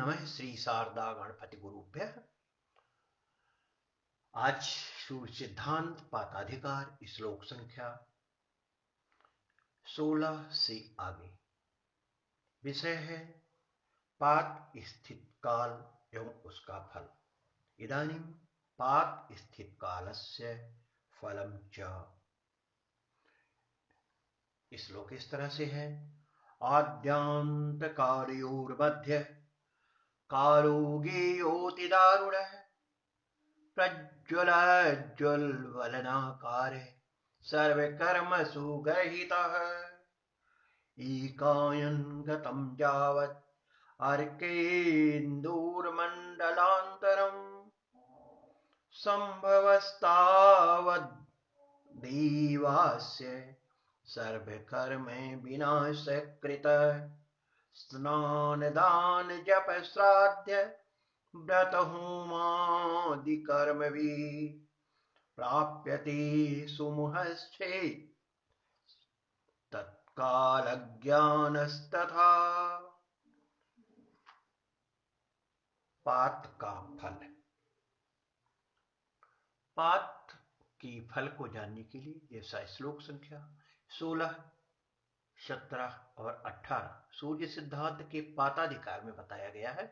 नमः श्री शारदा गणपति गुरुभ्यः। आज सूर्य सिद्धांत पाताधिकार श्लोक संख्या 16 से आगे। विषय है पात स्थित काल एवं उसका फल। इदानीं पात स्थित कालस्य फलम च। श्लोक इस तरह से है। आद्यांत कार्योर्मध्य कालो गेयोति दारुणः प्रज्वलज्वलनाकारे सर्वकर्मसु गर्हितः एकायन गतं यावत् अर्केन्दुर्मण्डलान्तरम् सम्भवस्तावद्देवास्य सर्वकर्मे विनाशकृत स्नानदान जप श्राद्ध व्रत होमादि कर्मभिः प्राप्यते सुमुहश्चेत् तत्कालज्ञानस्तथा। पात का फल। पात की फल को जानने के लिए जैसा श्लोक संख्या 16, 17 और 18 सूर्य सिद्धांत के पाताधिकार में बताया गया है।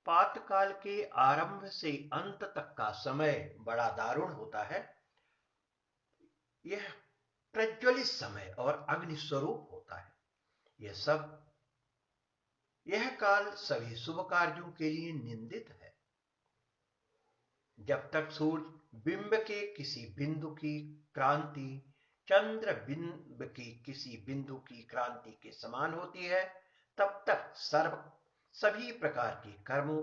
पात काल के आरंभ से अंत तक का समय बड़ा दारुण होता है। यह प्रज्वलित समय और अग्नि स्वरूप होता है। यह काल सभी शुभ कार्यों के लिए निंदित है। जब तक सूर्य बिंब के किसी बिंदु की क्रांति चंद्र बिंब की किसी बिंदु की क्रांति के समान होती है, तब तक सभी प्रकार के कर्मों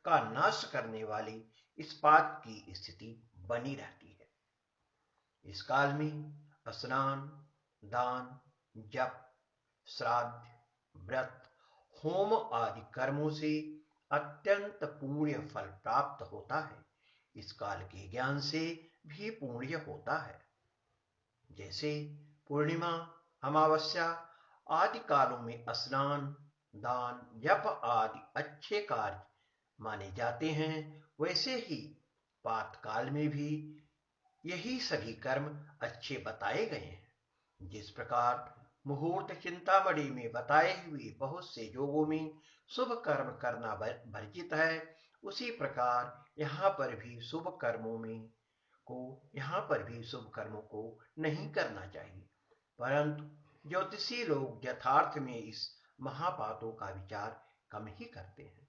का नाश करने वाली इस पात की स्थिति बनी रहती है। इस काल में स्नान, दान, जप, श्राद्ध, व्रत, होम आदि कर्मों से अत्यंत पुण्य फल प्राप्त होता है। इस काल के ज्ञान से भी पुण्य होता है। जैसे पूर्णिमा, अमावस्या आदि कालों में स्नान, दान, जप आदि अच्छे कार्य माने जाते हैं, वैसे ही पात काल में भी यही सभी कर्म अच्छे बताए गए हैं। जिस प्रकार मुहूर्त चिंतामणि में बताए हुए बहुत से योगों में शुभ कर्म करना वर्जित है, उसी प्रकार यहाँ पर भी शुभ कर्मों को नहीं करना चाहिए। परंतु ज्योतिषी लोग यथार्थ में इस महापातों का विचार कम ही करते हैं।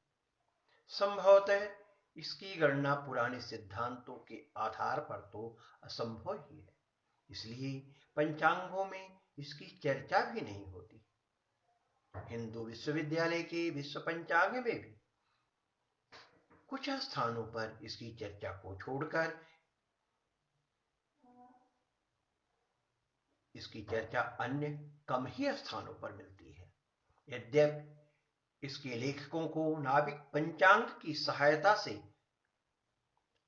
संभवतः इसकी गणना पुराने सिद्धांतों के आधार पर तो असंभव ही है, इसलिए पंचांगों में इसकी चर्चा भी नहीं होती। हिंदू विश्वविद्यालय के विश्व पंचांग में भी कुछ स्थानों पर इसकी चर्चा को छोड़कर इसकी चर्चा अन्य कम ही स्थानों पर मिलती है। यद्यपि इसके लेखकों को नाभिक पंचांग की सहायता से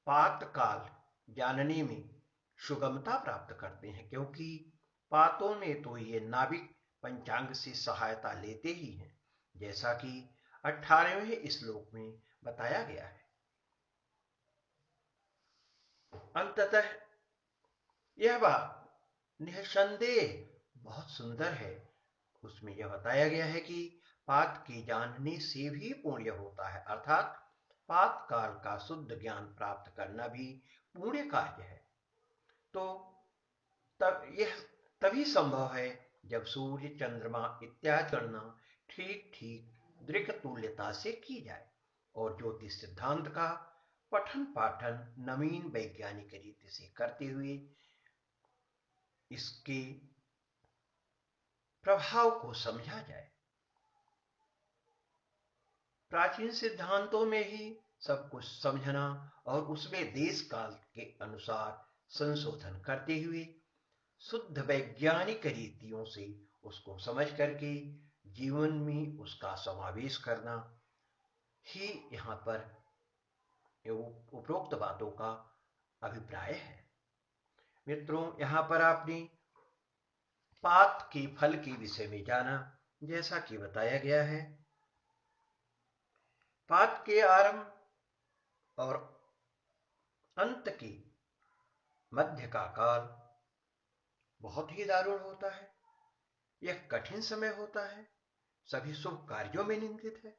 पात काल जानने में सुगमता प्राप्त करते हैं, क्योंकि पातों में तो ये नाभिक पंचांग से सहायता लेते ही हैं, जैसा कि 18वें श्लोक में बताया गया है। अंततः यह बात निसंदेह बहुत सुंदर है। उसमें यह बताया गया है कि पात के जानने से भी पुण्य होता है, अर्थात पात काल का शुद्ध ज्ञान प्राप्त करना भी पुण्य कार्य है। तो यह तभी संभव है जब सूर्य, चंद्रमा इत्यादि गणना ठीक ठीक दृक तुल्यता से की जाए और ज्योतिष सिद्धांत का पठन पाठन नवीन वैज्ञानिक रीति से करते हुए इसके प्रभाव को समझा जाए। प्राचीन सिद्धांतों में ही सब कुछ समझना और उसमें देश काल के अनुसार संशोधन करते हुए शुद्ध वैज्ञानिक रीतियों से उसको समझ करके जीवन में उसका समावेश करना ही यहाँ पर उपरोक्त बातों का अभिप्राय है। मित्रों, यहाँ पर आपने पात के फल के विषय में जाना। जैसा कि बताया गया है, पात के आरंभ और अंत की मध्य का काल बहुत ही दारुण होता है। यह कठिन समय होता है, सभी शुभ कार्यों में निंदित है।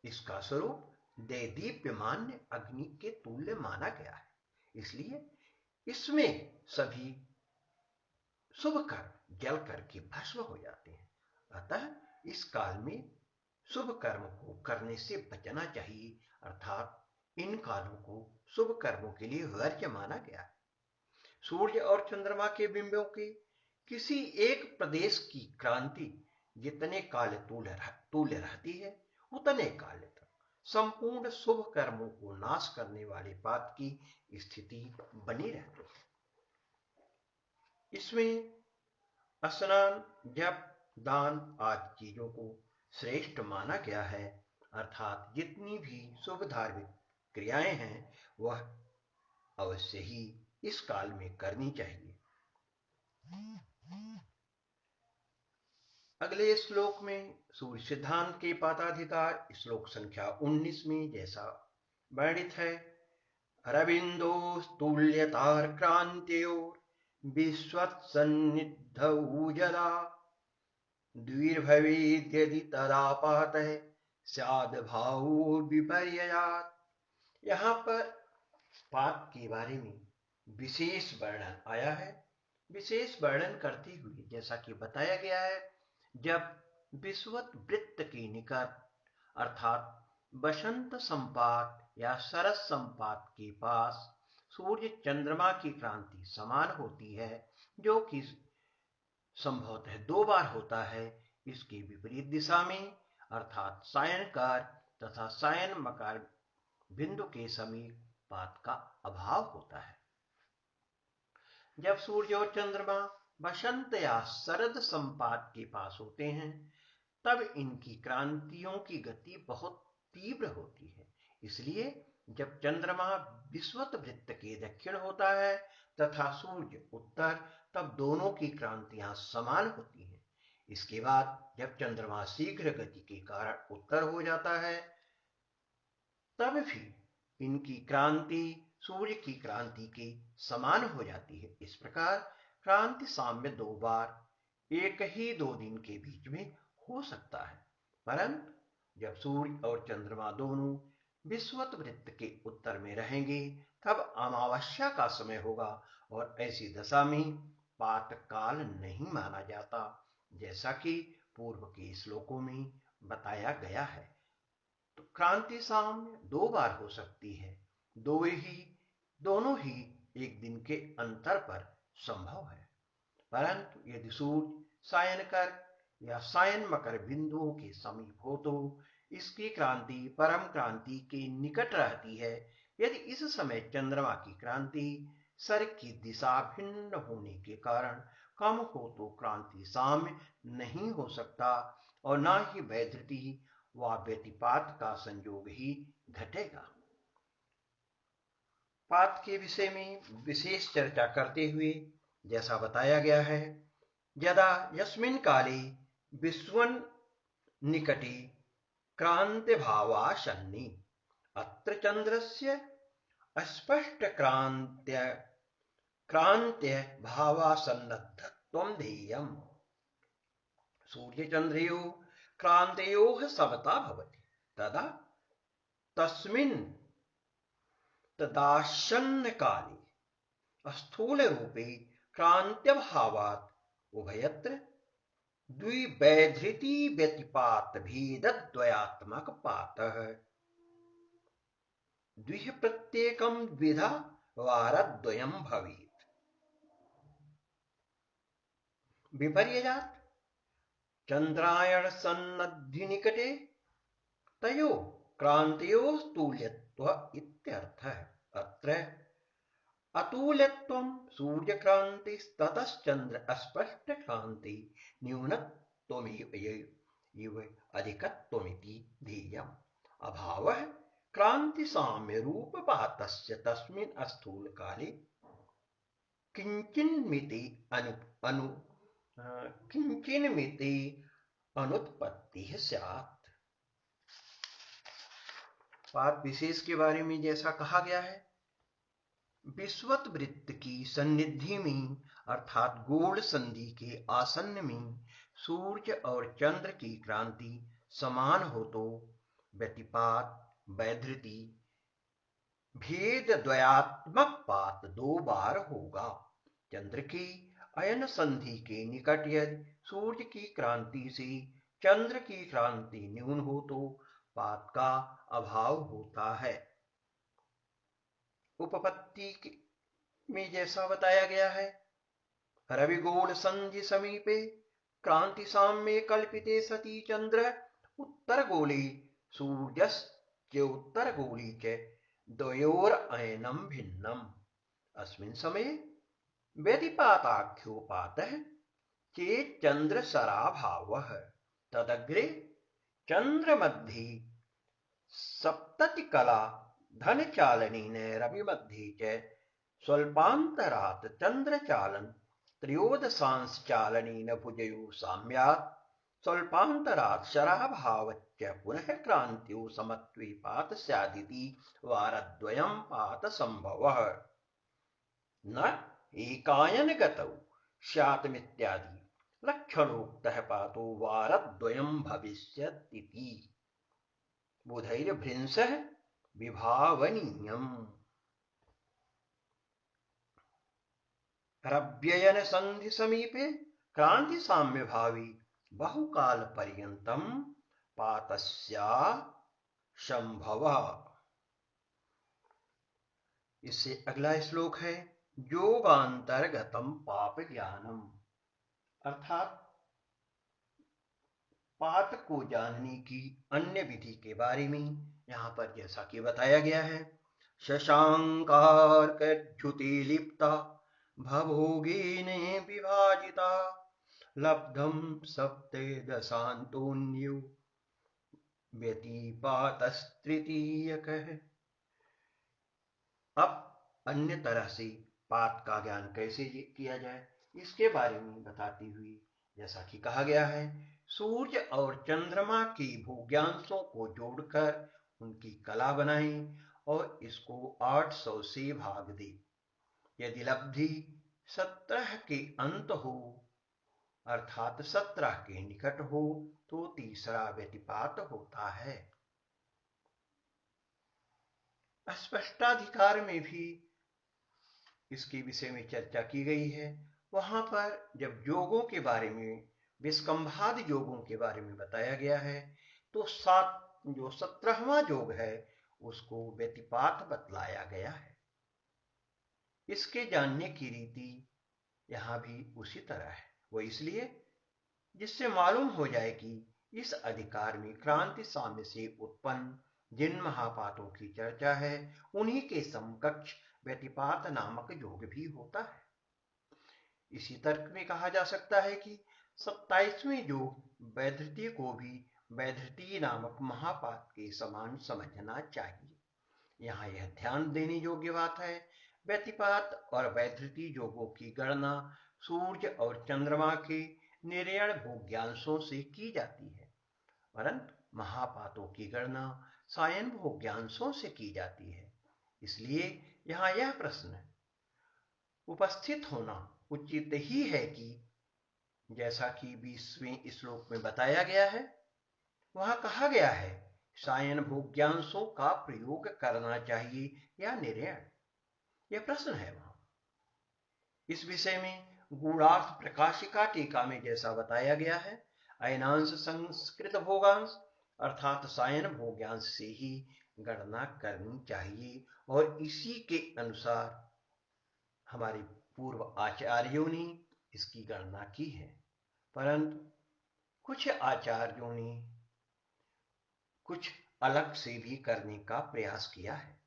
इसका स्वरूप देदीप्यमान अग्नि के तुल्य माना गया है, इसलिए इसमें सभी शुभ कर्म जल करके भस्म हो जाते हैं। अतः इस काल में शुभ कर्म को करने से बचना चाहिए, अर्थात इन कालों को शुभ कर्मों के लिए वर्ज्य माना गया है। सूर्य और चंद्रमा के बिंबों के किसी एक प्रदेश की क्रांति जितने काल तुल्य रहती है, उतने काल तक संपूर्ण शुभ कर्मों को नाश करने वाले पात की स्थिति बनी रहती है। इसमें स्नान, जप, दान आदि चीजों को श्रेष्ठ माना गया है, अर्थात जितनी भी शुभ धार्मिक क्रियाएं हैं वह अवश्य ही इस काल में करनी चाहिए। अगले श्लोक में सूर्य सिद्धांत के पाताधिकार श्लोक संख्या 19 में जैसा वर्णित है, अरविंदो तुल्यतार क्रांत्योर विश्वत्सन्निधौ जला द्विर्भवेद्यदि तदापातः स्याद् भावो विपर्ययात्। यहाँ पर पात के बारे में विशेष वर्णन आया है। विशेष वर्णन करते हुए जैसा कि बताया गया है, जब विश्वत वृत्त के निकट अर्थात बसंत संपात या शरद संपात के पास सूर्य चंद्रमा की क्रांति समान होती है, जो कि संभवतः 2 बार होता है। इसके विपरीत दिशा में अर्थात सायनकार तथा सायन मकार बिंदु के समीप पात का अभाव होता है। जब सूर्य और चंद्रमा बसंत या शरद संपात के पास होते हैं, तब इनकी क्रांतियों की गति बहुत तीव्र होती है। इसलिए जब चंद्रमा विश्वत वृत्त के दक्षिण होता है तथा सूर्य उत्तर, तब दोनों की क्रांतियां समान होती हैं। इसके बाद जब चंद्रमा शीघ्र गति के कारण उत्तर हो जाता है, तब भी इनकी क्रांति सूर्य की क्रांति के समान हो जाती है। इस प्रकार क्रांति साम्य 2 बार एक ही 2 दिन के बीच में हो सकता है, परंतु जब सूर्य और चंद्रमा दोनों विश्वत वृत्त के उत्तर में रहेंगे, तब अमावस्या का समय होगा और ऐसी दशा में पात काल नहीं माना जाता, जैसा कि पूर्व के श्लोकों में बताया गया है। तो क्रांति साम्य 2 बार हो सकती है, दोनों ही एक दिन के अंतर पर संभव है, परंतु यदि सूर्य सायनकर या सायन मकर बिंदुओं के समीप हो तो इसकी क्रांति परम क्रांति के निकट रहती है। यदि इस समय चंद्रमा की क्रांति सर की दिशा भिन्न होने के कारण कम हो तो क्रांति साम्य नहीं हो सकता और न ही वैधृति व व्यतिपात का संयोग ही घटेगा। पात के विषय में विशेष चर्चा करते हुए जैसा बताया गया है, यदा यस्मिन् काले विश्वन् निकटे क्रांति भावाशन्नि अत्र चंद्रस्य अस्पष्ट क्रांत्य भावासन्नद्धत्वं ध्येयम्। सूर्यचंद्रयोः क्रांतयोः समता भवति तदा तस्मिन् तदासन्न काले स्थूल रूपे क्रांत्यभावात् उभयत्र द्विवैधृति व्यतिपात भेदद्वयात्मक पातः द्विः प्रत्येकं द्विधा वारद्वयं भवेत्। विपर्ययात् चंद्रायण सन्नद्धि निकटे तयो क्रांतयो तुल्यत्व इत्यर्थः। अत्र अतुल्यत्वं सूर्यक्रांतिस्ततश्चंद्र अस्पष्ट क्रांति न्यूनत्वमेव अधिकत्वमिति ध्येयम्। अभावः क्रांति साम्य रूप पातस्य तस्मिन् स्थूल काले किंचिन्मिति अनुत्पत्तिः स्यात्। पात विशेष के बारे में जैसा कहा गया है, विश्वत वृत्त की सन्निधि में अर्थात गूढ़ संधि के आसन्न में सूर्य और चंद्र की क्रांति समान हो तो व्यतिपात वैधृति भेद द्वयात्मक पात 2 बार होगा। चंद्र की अयन संधि के निकट यदि सूर्य की क्रांति से चंद्र की क्रांति न्यून हो तो पात का अभाव होता है। उपपत्ति में जैसा बताया गया है, रविगूढ़ संधि समीपे क्रांति साम्ये कल्पिते सती चंद्र उत्तरगोली सूर्यश्चोत्तरगोली च द्वयोरयनं भिन्नम्। अस्मिन् समये व्यतिपाताख्योपातः चेच्चन्द्रसराभावः तदग्रे चन्द्रमध्ये सप्ततिकला धनचालनेन रविमध्ये च स्वल्पान्तरात् चन्द्रचालन त्रयोदशांशचालनेन भुजयोः साम्यात् स्वल्पान्तरात् शराभावच्च पुनः क्रान्त्यो समत्वे पात स्यादिति वारद्वयं पातसम्भवः। न एकायनगतौ स्यात्मित्यादि लक्षणोक्तः पातो वारद्वयं भविष्यतीति बुधैर्भृंशः विभावनीयम्। रव्ययन संधि समीपे क्रांति साम्य भावी बहुकाल पर्यंतम पातस्या संभवः। इससे अगला श्लोक है योगांतर्गतम पाप ज्ञानम, अर्थात पात को जानने की अन्य विधि के बारे में यहाँ पर जैसा कि बताया गया है, शशांकार्कद्युतिलिप्ता भवभोगेन विभाजिता लब्धं सप्तदशान्तोऽन्यो व्यतिपातस्तृतीयकः। अब अन्य तरह से पात का ज्ञान कैसे किया जाए इसके बारे में बताती हुई जैसा कि कहा गया है, सूर्य और चंद्रमा के भोग्यांशों को जोड़कर उनकी कला बनाएं और इसको 800 से भाग दे। यदि लब्धि 17 के अंत हो अर्थात 17 के निकट हो तो तीसरा व्यतिपात होता है। स्पष्टाधिकार में भी इसके विषय में चर्चा की गई है। वहां पर जब योगों के बारे में, विस्कंभादि योगों के बारे में बताया गया है तो जो 17वां योग है उसको व्यतिपात बतलाया गया है। इसके जानने की रीति यहां भी उसी तरह है, वो इसलिए जिससे मालूम हो जाए कि इस अधिकार में क्रांति साम्य से उत्पन्न जिन महापातों की चर्चा है उन्हीं के समकक्ष व्यतिपात नामक योग भी होता है। इसी तर्क में कहा जा सकता है कि 27वें योग वैधृति को भी वैधृति नामक महापात के समान समझना चाहिए। यहाँ यह ध्यान देने योग्य बात है, व्यतिपात और वैधृति योगों की गणना सूर्य और चंद्रमा के निर्यण भोग्यांशों से की जाती है, परंतु महापातों की गणना सायन भोग्यांशों से की जाती है। इसलिए यहाँ यह प्रश्न उपस्थित होना उचित ही है कि जैसा कि 20वें श्लोक में बताया गया है, वहां कहा गया है सायन भोग्यांशों का प्रयोग करना चाहिए या निर्यण, यह प्रश्न है वहां। इस विषय में गूढ़ार्थ प्रकाशिका टीका में जैसा बताया गया है, अयनांश संस्कृत भोगांश अर्थात सायन भोग्यांश से ही गणना करनी चाहिए और इसी के अनुसार हमारे पूर्व आचार्यों ने इसकी गणना की है। परंतु कुछ आचार्यों ने कुछ अलग से भी करने का प्रयास किया है।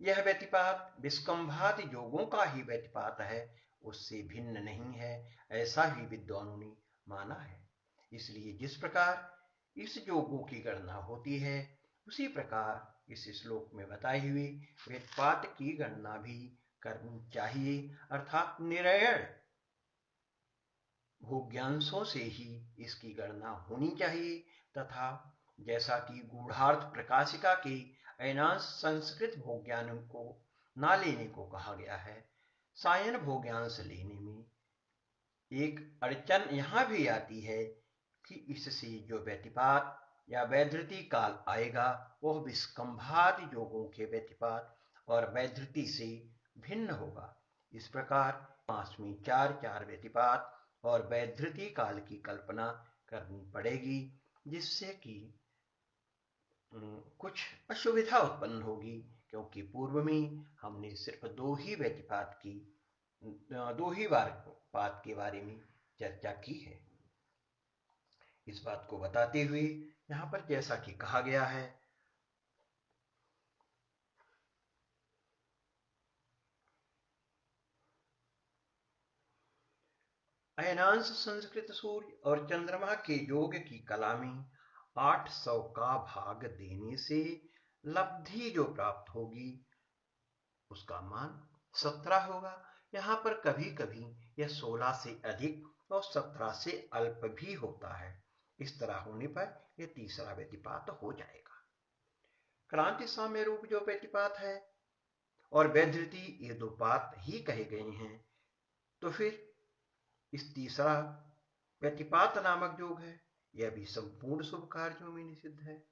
यह व्यतिपात विस्कंभादि योगों का ही व्यतिपात है, उससे भिन्न नहीं है, ऐसा ही विद्वानों ने माना है। इसलिए जिस प्रकार इस योगों की गणना होती है उसी प्रकार इस श्लोक में बताई हुई व्यतिपात की गणना भी करनी चाहिए, अर्थात निर्यण भोग्यांशों से ही इसकी गणना होनी चाहिए। तथा जैसा कि गूढ़ार्थ प्रकाशिका के अयनांश संस्कृत भोग्यान को ना लेने को कहा गया है। सायन भोग्यांश लेने में एक अड़चन यहां भी आती है कि इससे जो व्यतिपात या वैधृति काल आएगा वह विस्कंभादि योगों के व्यतिपात और वैधृति से भिन्न होगा। इस प्रकार मास में चार चार व्यतिपात और वैधृति काल की कल्पना करनी पड़ेगी, जिससे कि कुछ असुविधा उत्पन्न होगी, क्योंकि पूर्व में हमने सिर्फ दो ही बार पात के बारे में चर्चा की है। इस बात को बताते हुए यहां पर जैसा कि कहा गया है, अयनांश संस्कृत सूर्य और चंद्रमा के योग की कला में 800 का भाग देने से लब्धि जो प्राप्त होगी उसका मान 17 होगा। यहां पर कभी कभी यह 16 से अधिक और 17 से अल्प भी होता है। इस तरह होने पर यह तीसरा व्यतिपात हो जाएगा। क्रांति साम्य रूप जो व्यतिपात है और वैधृति ये दो पात ही कहे गए हैं, तो फिर इस तीसरा व्यतिपात नामक योग है, यह भी संपूर्ण शुभ कार्यों में निषिद्ध है।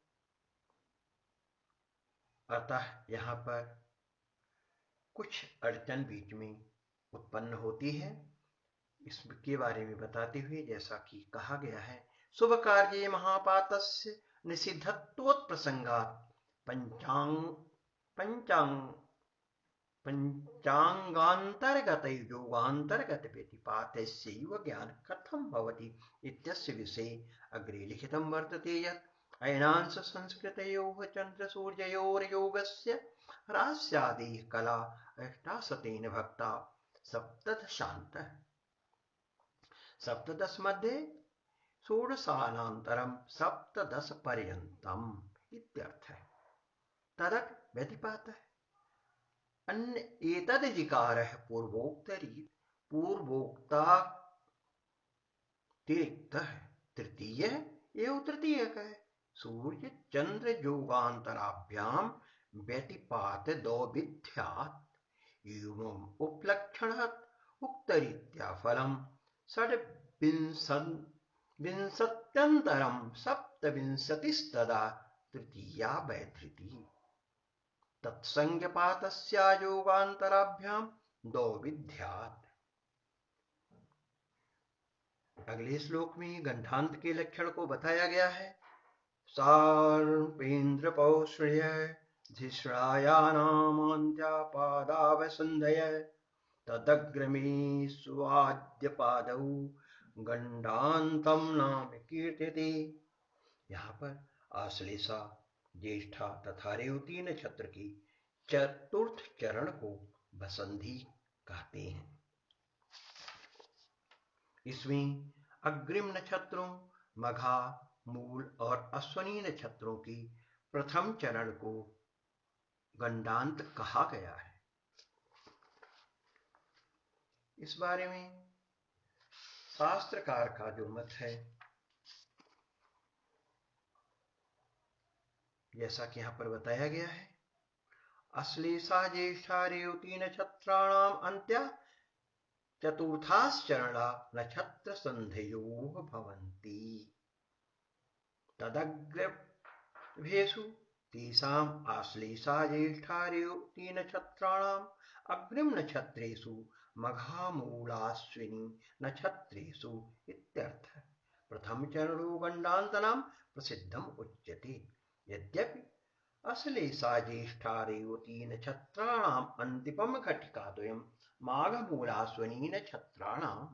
अतः यहां पर कुछ अड़चन बीच में उत्पन्न होती है। इसके बारे में बताते हुए जैसा कि कहा गया है, शुभ कार्ये महापातस्य निषिद्धत्वोत्प्रसंगात् पंचांगांतर्गत योगांतर्गत व्यतिपातस्यैव ज्ञान कथम भवति इत्यस्य विषये अग्रे लिखितं वर्तते यत् अयनांश संस्कृतयोः चन्द्रसूर्ययोर्योगस्य ह्रास्यादेः कला अष्टाशतेन भक्ता सप्तदशान्तः सप्तदश मध्ये षोडशानान्तरं सप्तदश पर्यन्तम् इत्यर्थः। तदक व्यतिपातः अन्य एतदधिकारः पूर्वोक्तातिरिक्तः तृतीयः एवं तृतीयकः सूर्य चंद्र योगांतराभ्याम व्यतिपात दो विध्यात् एवं उपलक्षणात् उक्तरीत्या फलम् षड्विंशत्यन्तरं सप्तविंशतिस्तदा तृतीया वैधृतिः तत्संज्ञपातस्या योगांतराभ्याम दो विध्यात्। अगले श्लोक में गंधांत के लक्षण को बताया गया है। सार्पेन्द्र पौश्रय धिश्रायानामान्त्यापादावसन्धय तदग्रमे स्वाद्यपादौ गंडान्तं नाम कीर्त्यते। यहाँ पर आश्लेषा, ज्येष्ठा तथा रेवती नक्षत्र की चतुर्थ चरण को बसंधी कहते हैं। इसमें अग्रिम नक्षत्रों मघा, मूल और अश्वनी नक्षत्रों की प्रथम चरण को गंडांत कहा गया है। इस बारे में शास्त्रकार का जो मत है, जैसा कि यहां पर बताया गया है, अश्लेषा ज्येष्ठा रेवती नक्षत्राणाम अन्त्या चतुर्थाश्चरणा नक्षत्र संधयोः भवन्ति तदग्रभेषु तेषाम् आश्लेषा ज्येष्ठा रेवती नक्षत्राणाम् अग्रिम नक्षत्रेषु मघा मूलाश्विनी नक्षत्रेषु इत्यर्थः। प्रथम चरणो गंडान्तनां प्रसिद्धम् उच्यते। यद्यपि अश्लेषा ज्येष्ठा रेवती नक्षत्राणाम् अन्तिमं घटिकाद्वयं माघमूलाश्विनी नक्षत्राणाम्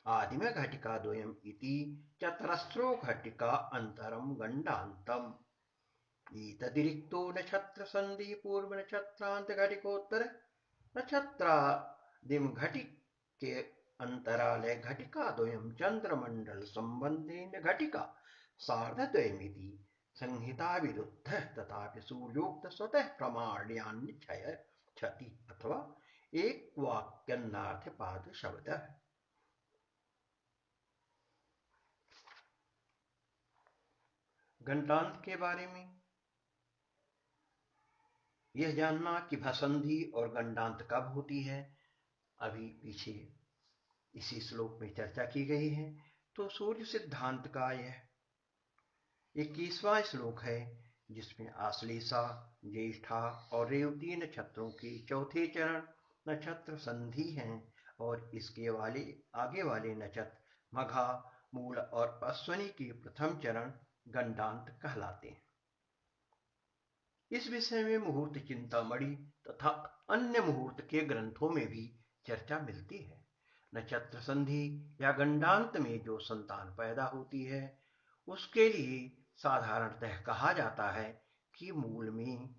आदिम घटिकाद्वयम् इति चतरस्रो घटिका अन्तरं गंडान्तम्। एतदिरिक्तो नक्षत्र संधि पूर्व नक्षत्रांत घटिकोत्तर नक्षत्रादिम घटिके अंतराले घटिकाद्वयं चंद्रमंडल संबंधेन घटिका सार्धद्वयमिति संहिता विरुद्धः तथापि सूर्योक्त स्वतः प्रमाण्यान्य क्षति अथवा एक वाक्यन्नार्थ पाद शब्द। गंडांत के बारे में यह जानना कि भसंधि और गंडांत कब होती है, अभी पीछे इसी श्लोक में चर्चा की गई है। तो सूर्य सिद्धांत का यह 21वां श्लोक है, जिसमें आश्लेषा, ज्येष्ठा और रेवती नक्षत्रों के चौथे चरण नक्षत्र संधि हैं, और इसके आगे वाले नक्षत्र मघा, मूल और अश्विनी के प्रथम चरण गंडांत कहलाते हैं। इस विषय में मुहूर्त चिंतामणि तथा अन्य मुहूर्त के ग्रंथों में भी चर्चा मिलती है। नक्षत्र संधि या गंडांत में जो संतान पैदा होती है, उसके लिए साधारणतः कहा जाता है कि मूल में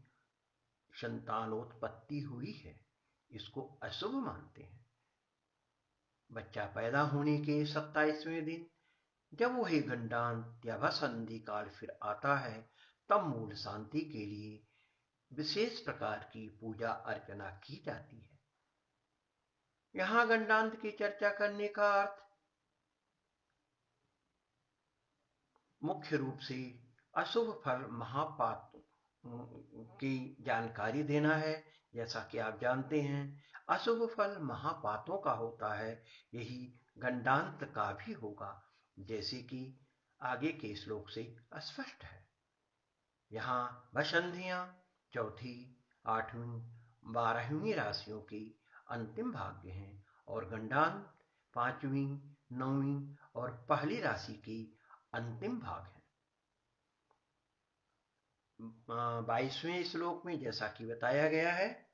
संतानोत्पत्ति हुई है, इसको अशुभ मानते हैं। बच्चा पैदा होने के 27वें दिन जब वही गंडांत या भसंधि काल फिर आता है, तब मूल शांति के लिए विशेष प्रकार की पूजा अर्चना की जाती है। यहां गंडांत की चर्चा करने का अर्थ मुख्य रूप से अशुभ फल महापात की जानकारी देना है। जैसा कि आप जानते हैं, अशुभ फल महापातों का होता है, यही गंडांत का भी होगा, जैसे कि आगे के श्लोक से स्पष्ट है। यहाँ वसंधियां चौथी, 8वीं, 12वीं राशियों के अंतिम भाग्य हैं, और गंडांत 5वीं, 9वीं और पहली राशि की अंतिम भाग है। 22वें श्लोक में जैसा कि बताया गया है,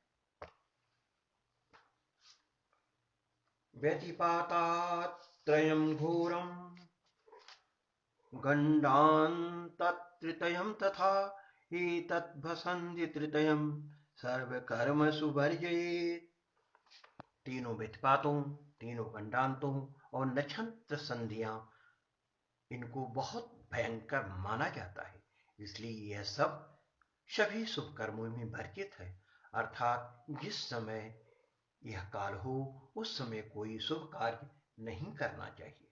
व्यतिपातात्रयं घोरं गंडान्ततृतीयं तथा एतद्भसन्धितृतीयं सर्वकर्मसु वर्जयेत्। तीनों व्यतिपातों, तीनों गंडांतों और नक्षत्र संधियां, इनको बहुत भयंकर माना जाता है, इसलिए यह सब सभी शुभ कर्मों में वर्जित है। अर्थात जिस समय यह काल हो, उस समय कोई शुभ कार्य नहीं करना चाहिए।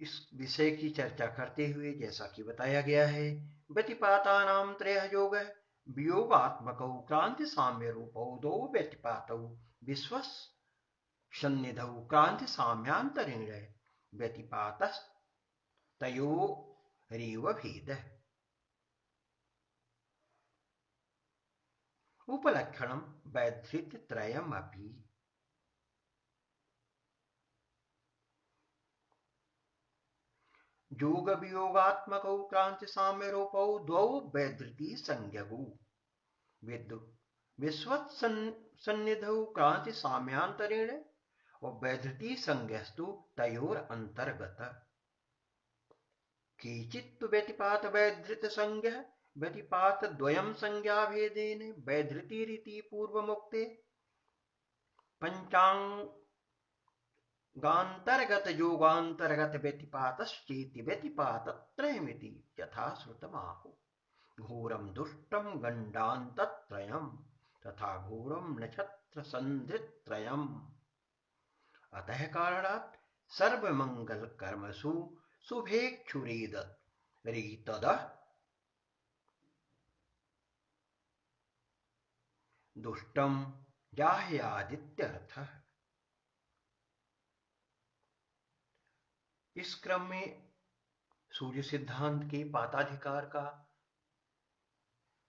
इस विषय की चर्चा करते हुए जैसा कि बताया गया है, व्यतिपातानां त्रयः योगः वियोगात्मकौ क्रांति साम्य रूपौ दो व्यतिपातौ विश्वस सन्निधौ क्रांति साम्यांतरेण व्यतिपातस्तयोरेव भेदः। उपलक्षणं वैधृत्यत्रयमपि। योग वियोगात्मकौ क्रांति साम्य रूपौ द्वौ वैधृति संज्ञकौ विश्वत सन्निधौ क्रांति साम्यांतरेण और वैधृति संज्ञस्तु तयोर अंतर्गत। केचित् व्यतिपात वैधृत संज्ञ व्यतिपात द्वयं संज्ञा भेदेन वैधृतिरिति पूर्वमुक्ते पंचांगांतर्गत योगांतर्गत व्यतिपातश्चेति व्यतिपातत्रयमिति यथा श्रुतमाहु। घोरं दुष्टं गंडान्तत्रयं तथा घोरं नक्षत्रसन्धित्रयम्। अतः कारणात् सर्वमंगलकर्मसु शुभेच्छुरेतदः दुष्टं जाह्यादित्यर्थः। इस क्रम में सूर्य सिद्धांत के पाताधिकार का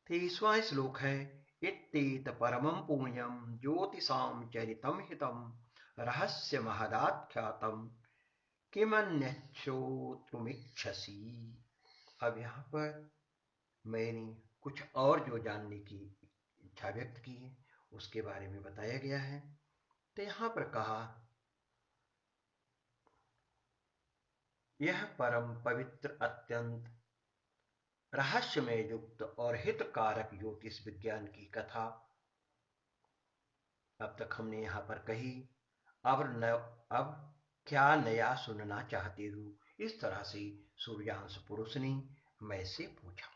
23वां श्लोक है। इत्येत परमं पुण्यं ज्योतिषां चरितं हितं रहस्य महदाख्यातं किमन्यच्छ्रोतुमिच्छसि। अब यहाँ पर मैंने कुछ और जो जानने की इच्छा व्यक्त की है, उसके बारे में बताया गया है। तो यहाँ पर कहा, यह परम पवित्र, अत्यंत रहस्यमय युक्त और हितकारक ज्योतिष विज्ञान की कथा अब तक हमने यहाँ पर कही। अब क्या नया सुनना चाहते हो, इस तरह से सूर्यांश पुरुष ने मैं से पूछा।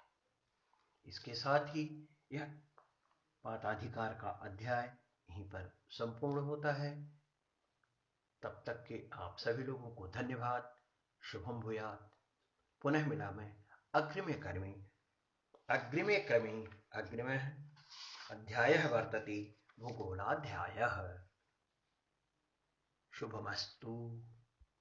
इसके साथ ही यह पाताधिकार का अध्याय यहीं पर संपूर्ण होता है। तब तक के आप सभी लोगों को धन्यवाद। शुभम भूयात्। पुनः मिला मैं अग्रिमे क्रमे अग्रिमः अध्यायः वर्तते भूगोलाध्यायः। शुभमस्तु।